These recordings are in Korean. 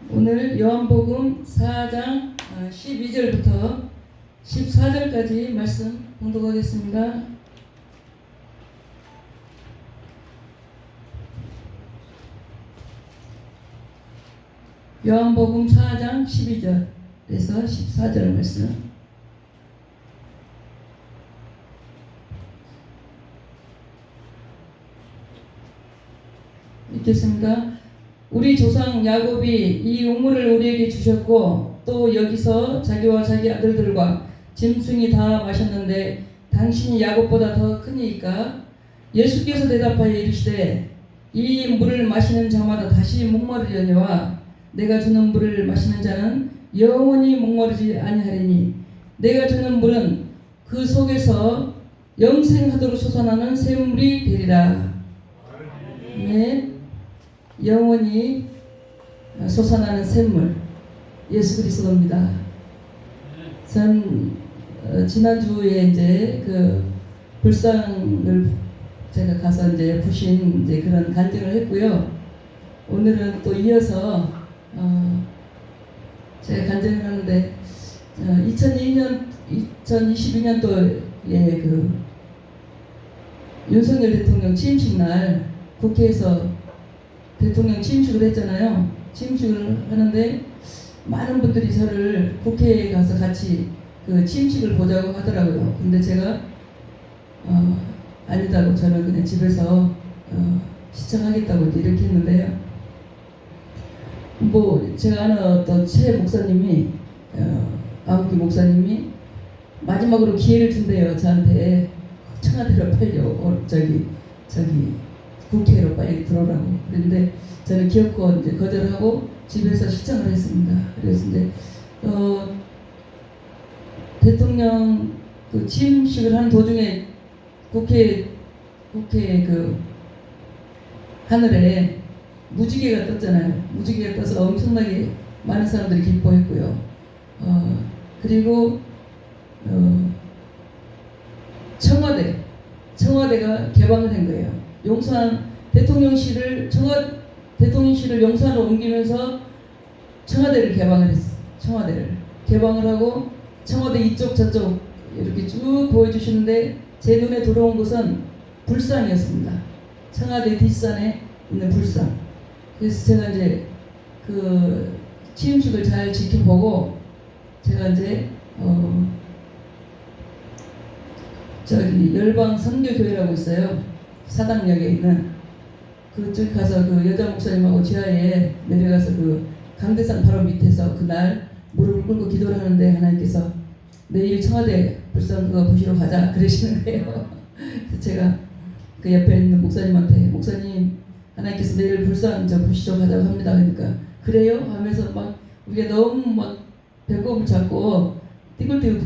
오늘 요한복음 4장 12절부터 14절까지 말씀 봉독하겠습니다. 요한복음 4장 12절에서 14절 말씀. 읽겠습니다. 우리 조상 야곱이 이 우물을 우리에게 주셨고 또 여기서 자기와 자기 아들들과 짐승이 다 마셨는데 당신이 야곱보다 더 크니까? 예수께서 대답하여 이르시되 이 물을 마시는 자마다 다시 목마르려니와 내가 주는 물을 마시는 자는 영원히 목마르지 아니하리니 내가 주는 물은 그 속에서 영생하도록 솟아나는 샘물이 되리라. 네. 영원히 솟아나는 샘물 예수 그리스도입니다. 전 지난주에 이제 그 불상을 제가 가서 이제 부신 이제 그런 간증을 했고요. 오늘은 또 이어서 제가 간증을 하는데 2022년도에 그 윤석열 대통령 취임식 날 국회에서 대통령 취임식을 했잖아요. 취임식을 하는데 많은 분들이 저를 국회에 가서 같이 그 취임식을 보자고 하더라고요. 근데 제가 아니다고 저는 그냥 집에서 시청하겠다고 이렇게 했는데요. 뭐 제가 아는 어떤 최 목사님이 아무기 목사님이 마지막으로 기회를 준대요. 저한테 청와대로 빨리 저기 국회로 빨리 들어오라고. 그런데 저는 기어코 이제 거절하고 집에서 시청을 했습니다. 그래서 이제 대통령 그 취임식을 하는 도중에 국회 그 하늘에 무지개가 떴잖아요. 무지개가 떠서 엄청나게 많은 사람들이 기뻐했고요. 그리고 청와대가 개방을 한 거예요. 용산 대통령실을 용산으로 옮기면서 청와대를 개방을 했어. 청와대를 개방을 하고 청와대 이쪽 저쪽 이렇게 쭉 보여주시는데 제 눈에 들어온 것은 불상이었습니다. 청와대 뒷산에 있는 불상. 그래서 제가 이제 그 취임식을 잘 지켜보고 제가 이제 저기 열방 선교교회라고 있어요. 사당역에 있는 그쪽 가서 그 여자 목사님하고 지하에 내려가서 그 강대상 바로 밑에서 그날 무릎을 꿇고 기도를 하는데 하나님께서 내일 청와대 불상 그거 보시러 가자 그러시는 거예요. 그래서 제가 그 옆에 있는 목사님한테 목사님 하나님께서 내일 불상 저 보시러 가자고 합니다. 그러니까 그래요? 하면서 막 우리가 너무 막 배꼽을 잡고 띠글띠글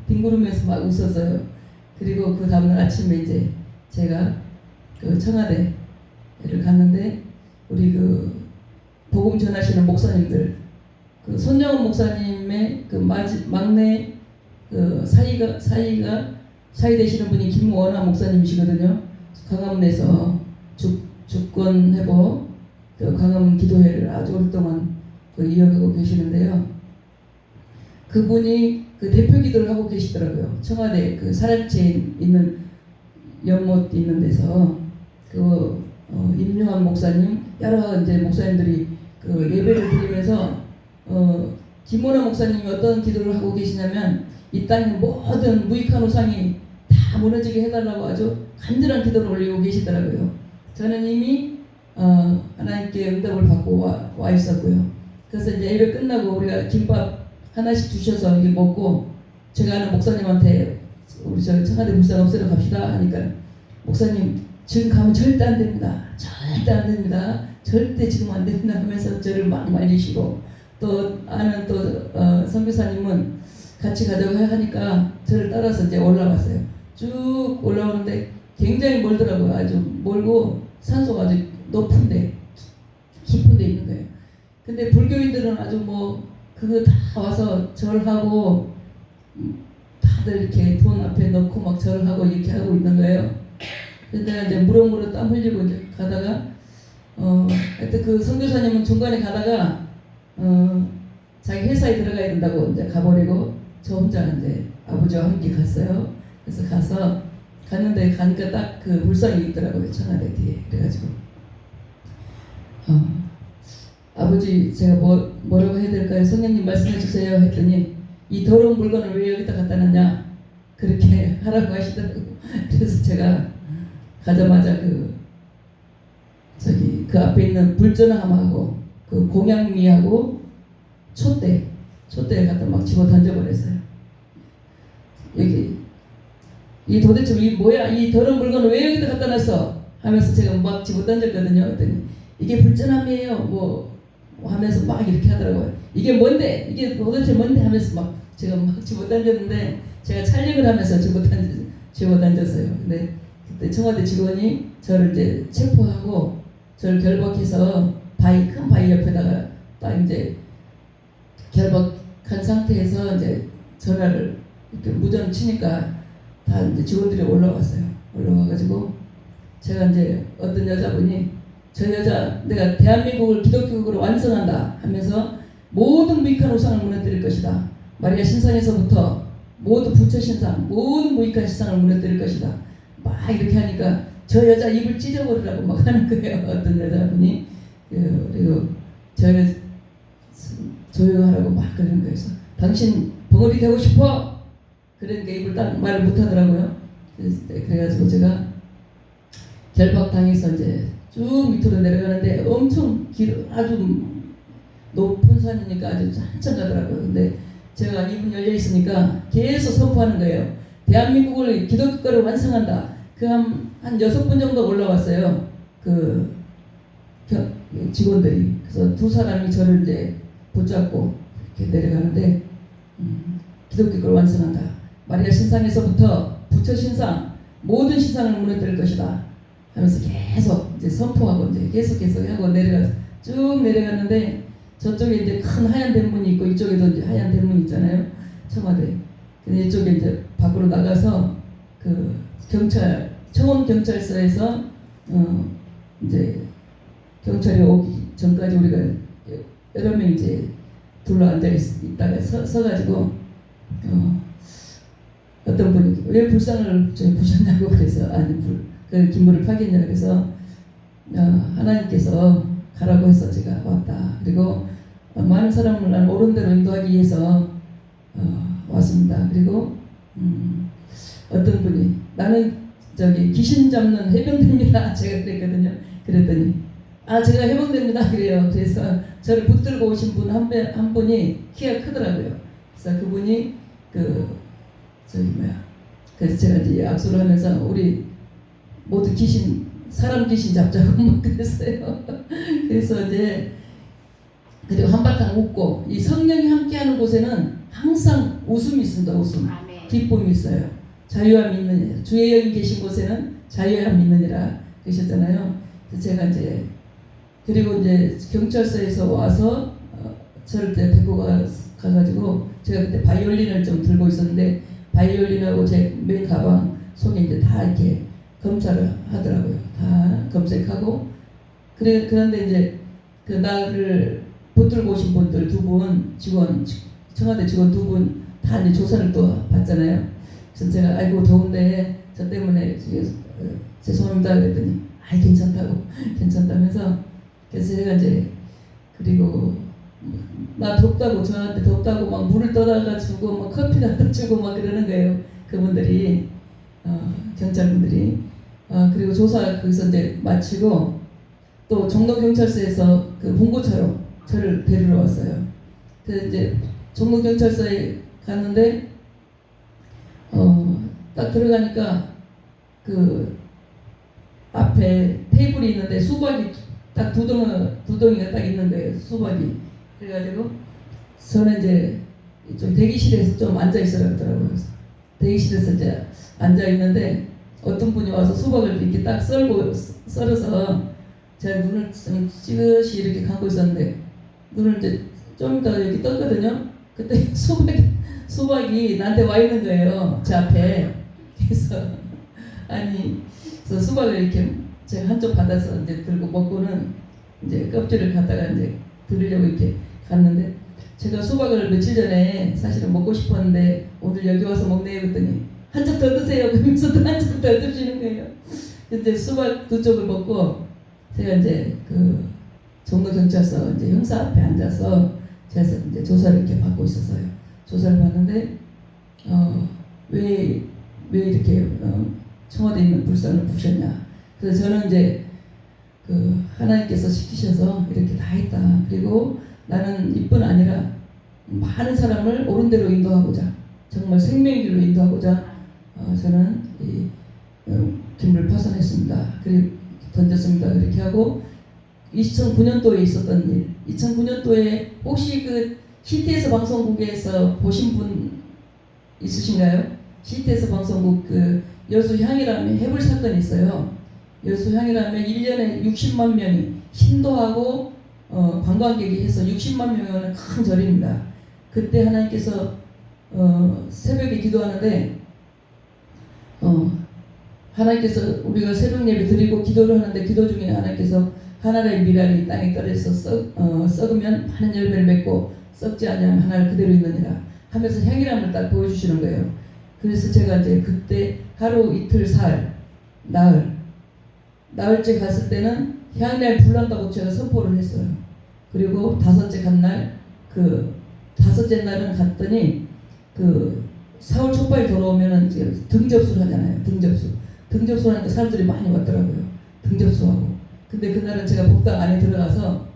뒹구르면서 막 웃었어요. 그리고 그 다음날 아침에 이제 제가 그 청와대를 갔는데 우리 그 복음 전하시는 목사님들 그 손정은 목사님의 그 막내 그 사이 되시는 분이 김원아 목사님이시거든요. 광화문에서 주권 회복 그 광화문 기도회를 아주 오랫동안 그 이어가고 계시는데요. 그분이 그 대표 기도를 하고 계시더라고요. 청와대 그 사랑채 있는 연못 있는 데서 그 임요한 목사님 여러 이제 목사님들이 그 예배를 드리면서 김원아 목사님이 어떤 기도를 하고 계시냐면 이 땅의 모든 무익한 우상이 다 무너지게 해달라고 아주 간절한 기도를 올리고 계시더라고요. 저는 이미 하나님께 응답을 받고 와 있었고요. 그래서 이제 예배 끝나고 우리가 김밥 하나씩 주셔서 이게 먹고 제가 아는 목사님한테 우리 저 청와대 불상 없애러 갑시다 하니까 목사님 지금 가면 절대 안 됩니다. 절대 안 됩니다. 절대 지금 안 됩니다 하면서 저를 막 말리시고 또 아는 또 선교사님은 같이 가자고 하니까 저를 따라서 이제 올라왔어요. 쭉 올라오는데 굉장히 멀더라고요. 아주 멀고 산소가 아주 높은데 깊은 데 있는 거예요. 근데 불교인들은 아주 뭐 그거 다 와서 절하고 다들 이렇게 돈 앞에 넣고 막 절하고 이렇게 하고 있는 거예요. 그래서 내가 이제 무럭무럭 땀 흘리고 이제 가다가 하여튼 그 선교사님은 중간에 가다가 자기 회사에 들어가야 된다고 이제 가버리고 저 혼자 이제 아버지와 함께 갔어요. 그래서 갔는데 가니까 딱 그 불상이 있더라고요. 청와대 뒤에. 그래가지고 아버지 제가 뭐라고 해야 될까요? 성령님 말씀해 주세요 했더니 이 더러운 물건을 왜 여기다 갖다 놨냐 그렇게 하라고 하시더라고요. 그래서 제가 가자마자 그 앞에 있는 불전함하고 그 공양미하고 촛대에 갖다 막 집어 던져버렸어요. 여기 이 도대체 이 뭐야 이 더러운 물건을 왜 여기다 갖다 놨어 하면서 제가 막 집어 던졌거든요. 그랬더니 이게 불전함이에요 뭐 하면서 막 이렇게 하더라고요. 이게 뭔데 이게 도대체 뭔데 하면서 막 제가 막 집어 던졌는데 제가 촬영을 하면서 집어 던졌어요. 근데 그때 청와대 직원이 저를 이제 체포하고 저를 결박해서 큰 바위 옆에다가 딱 이제 결박한 상태에서 이제 전화를 이렇게 무전 치니까 다 이제 직원들이 올라왔어요. 올라와가지고 제가 이제 어떤 여자분이 저 여자 내가 대한민국을 기독교국으로 완성한다 하면서 모든 무익한 우상을 무너뜨릴 것이다. 마리아 신상에서부터 모든 부처 신상, 모든 무익한 신상을 무너뜨릴 것이다. 막 이렇게 하니까 저 여자 입을 찢어버리라고 막 하는 거예요. 어떤 여자분이 그리고 저를 조용하라고 막 그러는 거예요. 그래서 당신 벙어리 되고 싶어? 그러니까 입을 딱 말을 못하더라고요. 그래가지고 제가 결박당해서 이제 쭉 밑으로 내려가는데 엄청 아주 높은 산이니까 아주 한참 가더라고요. 근데 제가 입은 열려 있으니까 계속 선포하는 거예요. 대한민국을 기독교를 완성한다. 그 한 6분 정도 올라왔어요. 그 직원들이. 그래서 두 사람이 저를 이제 붙잡고 이렇게 내려가는데 기독교를 완성한다. 마리아 신상에서부터 부처 신상 모든 신상을 무너뜨릴 것이다. 하면서 계속 이제 선포하고 이제 계속 하고 쭉 내려갔는데 저쪽에 이제 큰 하얀 대문이 있고 이쪽에도 이제 하얀 대문 있잖아요. 청와대. 근데 이쪽에 이제 밖으로 나가서 그 청원 경찰서에서 이제 경찰이 오기 전까지 우리가 여러 명 이제 둘러 앉아 있다가 서가지고 어떤 분이 왜 불상을 부셨냐고 그래서 그 기물을 파겠냐 그래서 하나님께서 가라고 해서 제가 왔다. 그리고 많은 사람을 난 옳은 대로 인도하기 위해서 왔습니다. 그리고 어떤 분이 나는 귀신 잡는 해병대입니다. 제가 그랬거든요. 그랬더니 제가 해병대입니다. 그래요. 그래서 저를 붙들고 오신 분 한 분이 키가 크더라고요. 그래서 그분이 그래서 제가 이제 약속을 하면서 우리 모두 사람 귀신 잡자고 막 그랬어요. 그래서 이제 그리고 한바탕 웃고 이 성령이 함께하는 곳에는 항상 웃음이 있습니다. 웃음, 기쁨이 있어요. 자유함이 있느니라. 주의 영이 계신 곳에는 자유함이 있느니라 그러셨잖아요. 그래서 제가 이제 그리고 이제 경찰서에서 와서 저를 데리고 가가지고 제가 그때 바이올린을 좀 들고 있었는데 바이올린하고 제 맨 가방 속에 이제 다 이렇게 검사를 하더라고요. 다 검색하고 그런데 이제 그 나를 붙들고 오신 분들 2분 청와대 직원 2분 다 이제 조사를 또 받잖아요. 그래서 제가 아이고 더운데 저 때문에 죄송합니다 그랬더니 괜찮다면서 그래서 제가 이제 그리고 나 덥다고 저한테 덥다고 막 물을 떠다가 주고 막 커피 갖다 주고 막 그러는 거예요. 그분들이 경찰분들이 그리고 조사 거기서 이제 마치고 또 종로경찰서에서 그 봉고차로 저를 데리러 왔어요. 그래서 이제 종로경찰서에 갔는데 딱 들어가니까 그 앞에 테이블이 있는데 수박이 딱 두 덩이가 딱 있는 거예요. 수박이. 그래가지고 저는 이제 좀 대기실에서 좀 앉아 있으라 그러더라고요. 대기실에서 이제 앉아 있는데 어떤 분이 와서 수박을 이렇게 딱 썰어서 제가 눈을 좀 찌그시 이렇게 감고 있었는데 눈을 이제 좀 이따 이렇게 떴거든요. 그때 수박이 나한테 와 있는 거예요. 제 앞에. 그래서 그래서 수박을 이렇게 제가 한쪽 받아서 이제 들고 먹고는 이제 껍질을 갖다가 이제 들으려고 이렇게 갔는데 제가 수박을 며칠 전에 사실은 먹고 싶었는데 오늘 여기 와서 먹네요 그랬더니 한 점 더 드세요 그러면서 또 한 점 더 드시는 거예요. 근데 수박 2쪽을 먹고 제가 이제 그 종로경찰서 이제 형사 앞에 앉아서 제가 이제 조사를 이렇게 받고 있었어요. 조사를 받는데 왜 이렇게 청와대에 있는 불상을 부셨냐. 그래서 저는 이제 그 하나님께서 시키셔서 이렇게 다 했다. 그리고 나는 이뿐 아니라 많은 사람을 옳은 대로 인도하고자 정말 생명의 길로 인도하고자 저는 이 김을 파손했습니다. 그리고 던졌습니다. 그렇게 하고 2009년도에 있었던 일, 2009년도에 혹시 그 CTS 방송국에서 보신 분 있으신가요? CTS 방송국 그 여수향이라면 해불 사건이 있어요. 여수향이라면 1년에 60만 명이 신도하고 관광객이 해서 60만 명이 오는 큰 절입니다. 그때 하나님께서 새벽에 기도하는데 하나님께서 우리가 새벽 예배 드리고 기도를 하는데 기도 중에 하나님께서 하나의 미랄이 땅에 떨어져서 썩으면 많은 열매를 맺고 썩지 않으면 하나를 그대로 있느니라 하면서 향이람을 딱 보여주시는 거예요. 그래서 제가 이제 그때 하루 이틀 나흘째 갔을 때는 향이람이 불난다고 제가 선포를 했어요. 그리고 다섯째 날은 갔더니 그 4월 초반에 돌아오면은 등접수를 하잖아요. 등접수 하니까 사람들이 많이 왔더라고요. 등접수하고. 근데 그날은 제가 법당 안에 들어가서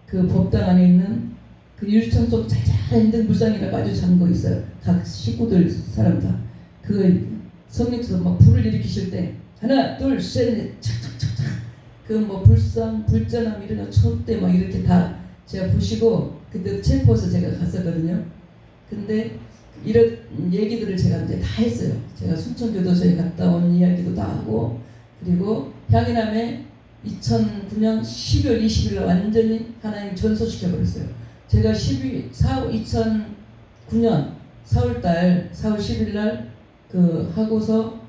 그 법당 안에 있는 그 유리창 속 잘 있는 불상이라고 아주 작은 거 있어요. 각 식구들 사람 다. 그 성령께서 막 불을 일으키실 때 하나 둘 셋 넷 착착착착 그 뭐 불상 불전함 이런 거 촛대 막 이렇게 다 제가 부시고 그때 체포해서 제가 갔었거든요. 근데 이런 얘기들을 제가 이제 다 했어요. 제가 순천교도소에 갔다 온 이야기도 다 하고 그리고 향이남에 2009년 12월 20일 완전히 하나님 전소시켜버렸어요. 제가 2009년 4월 10일 날 그 하고서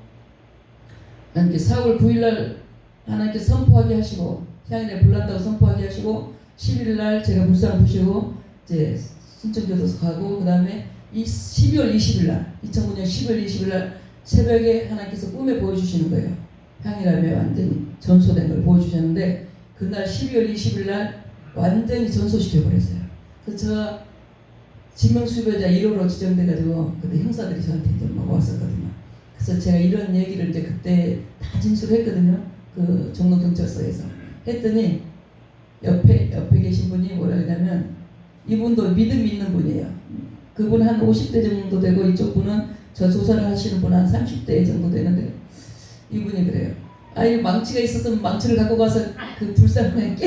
이렇게 4월 9일 날 하나님께서 선포하게 하시고 향인에 불난다고 선포하게 하시고 11일 날 제가 불상 부시고 이제 순천교도소 가고 그 다음에 이 12월 20일 날 2009년 12월 20일 날 새벽에 하나님께서 꿈에 보여주시는 거예요. 향이라며 완전히 전소된 걸 보여주셨는데 그날 12월 20일 날 완전히 전소시켜버렸어요. 그래서 제가 지명수배자 1호로 지정돼가지고 그때 형사들이 저한테 이제 막 왔었거든요. 그래서 제가 이런 얘기를 이제 그때 다 진술했거든요. 그 종로경찰서에서 했더니 옆에 계신 분이 뭐라 그러냐면 이분도 믿음이 있는 분이에요. 그분 한 50대 정도 되고 이쪽 분은 저 조사를 하시는 분 한 30대 정도 되는데 이분이 그래요. 이 망치가 있었으면 망치를 갖고 가서 그 불상을 그냥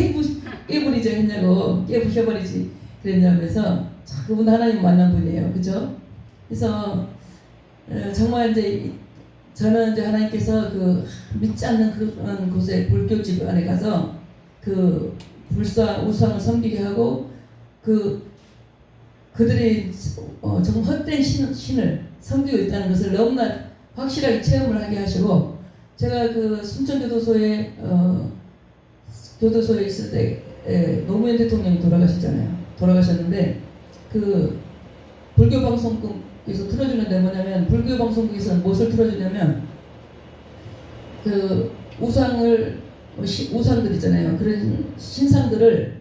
깨부리자 했냐고 깨부셔버리지 그랬냐면서 그분 하나님 만난 분이에요. 그죠? 그래서 정말 이제 저는 이제 하나님께서 그 믿지 않는 그런 곳에 불교집 안에 가서 그 우상을 섬기게 하고 그들이 정말 헛된 신을 섬기고 있다는 것을 너무나 확실하게 체험을 하게 하시고 제가 그 순천교도소에 교도소에 있을 때 노무현 대통령이 돌아가셨는데 그 불교 방송국에서 틀어주는데 뭐냐면 불교 방송국에서는 무엇을 틀어주냐면 그 우상들 있잖아요. 그런 신상들을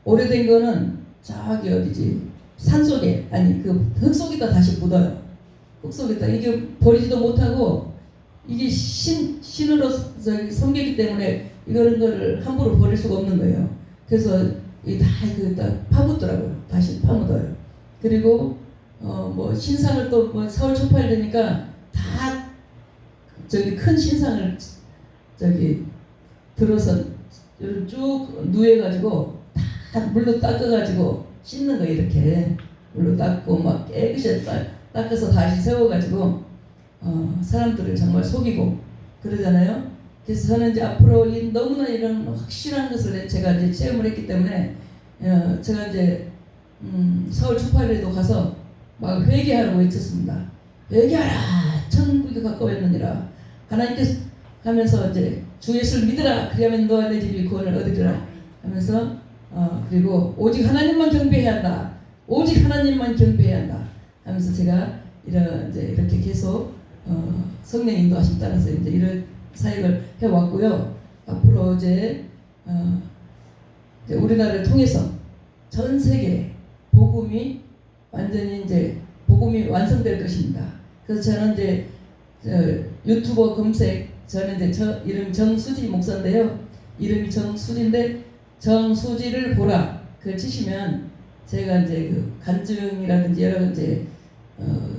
오래된 거는 저기 어디지 산속에 아니 그 흙속에다 다시 묻어요. 흙속에다 이게 버리지도 못하고 이게 신으로 섬기기 때문에 이런 거를 함부로 버릴 수가 없는 거예요. 그래서 다 파묻더라고요. 다시 파묻어요. 그리고 뭐 신상을 또 뭐 4월 초파일 되니까 다 큰 신상을 들어서 쭉 누해가지고 다 물로 닦아가지고 씻는 거 이렇게 물로 닦고 막 깨끗이 닦아서 다시 세워가지고 사람들을 정말 속이고 그러잖아요. 그래서 저는 이제 앞으로 너무나 이런 확실한 것을 제가 이제 체험을 했기 때문에 제가 이제 4월 초파일에도 가서 막 회개하라고 외쳤습니다. 회개하라 천국이 가까웠느니라 하나님께서 하면서 이제 주 예수를 믿으라 그러면 너와 내 집이 구원을 얻으리라 하면서 그리고 오직 하나님만 경배해야 한다. 오직 하나님만 경배해야 한다. 하면서 제가 이렇게 계속 성령 인도하심 따라서 이제 이런 사역을 해왔고요. 앞으로 이제 우리나라를 통해서 전 세계 복음이 완전히 이제 복음이 완성될 것입니다. 그래서 저는 이제 유튜버 검색, 저는 이제 이름 정수지 목사인데요. 이름이 정수지인데 정수지를 보라 그걸 치시면 제가 이제 그 간증이라든지 여러 이제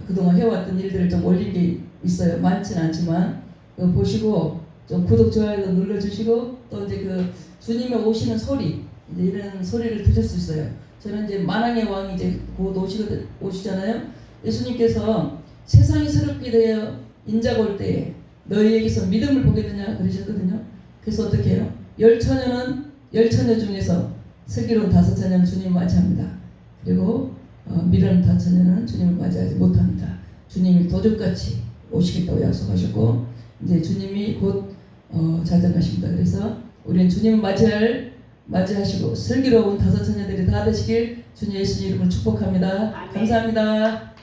그동안 해왔던 일들을 좀 올린 게 있어요. 많지는 않지만 보시고 좀 구독 좋아요 눌러주시고 또 이제 그 주님의 오시는 소리 이제 이런 소리를 들을 수 있어요. 저는 이제 만왕의 왕이 이제 곧 오시잖아요. 예수님께서 세상이 새롭게 되어 인자가 올 때에 너희에게서 믿음을 보겠느냐 그러셨거든요. 그래서 어떻게 해요? 열처녀 중에서 슬기로운 5처녀는 주님을 맞이합니다. 그리고 미련한 5처녀는 주님을 맞이하지 못합니다. 주님이 도적같이 오시겠다고 약속하셨고 이제 주님이 곧 자정하십니다. 그래서 우리는 주님을 맞이하시고 슬기로운 5처녀들이 다 되시길 주님 예수님 이름으로 축복합니다. 감사합니다.